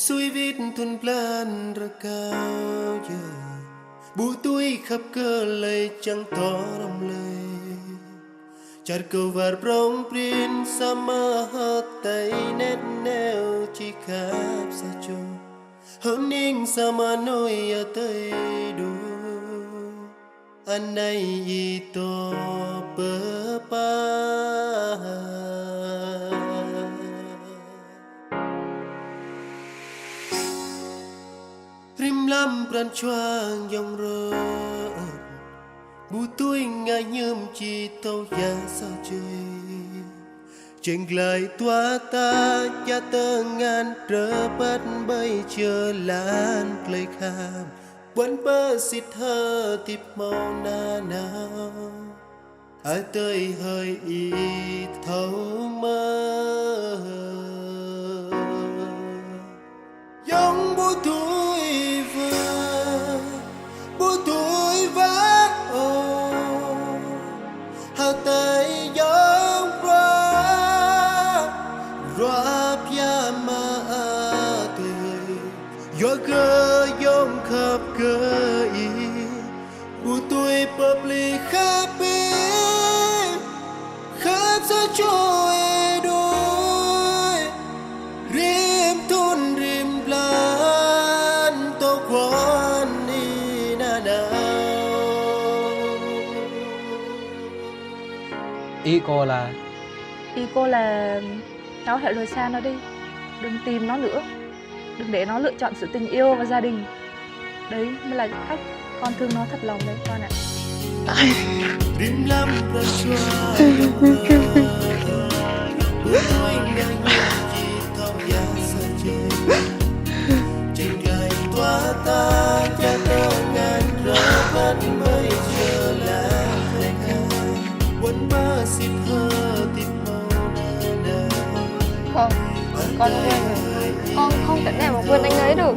suy viết thuần plan ra cao giờ bù túi khắp cơ lời chẳng tỏ rầm lời chặt cầu vạt rong prin sama hát tay nét neo chỉ khắp xa cho hôm ninh sama nói ở tới đủ anh này y to bờ pa rim lam pran choang dòng rơ bù túi ngài nhâm chi tàu giá sao chơi chênh lại tua ta cha tơ ngàn trở bắt bay chờ lan plei kham vẫn bơ xịt thơ tiếp màu na nào ai tới hơi y thấu mơ dòng bù túi vừa bù túi vắt ô hà tay dòng ra pia ma tươi yo cơ yom khắp cơ y bù túi public happy khắp sa trôi đôi rim thun rim lan to quan đi na nào ý cô là cháu hãy rời xa nó đi, đừng tìm nó nữa, đừng để nó lựa chọn sự tình yêu và gia đình. Đấy mới là cách con thương nó thật lòng đấy con ạ. Không, con quên rồi. Con không thể nào mà quên anh ấy được.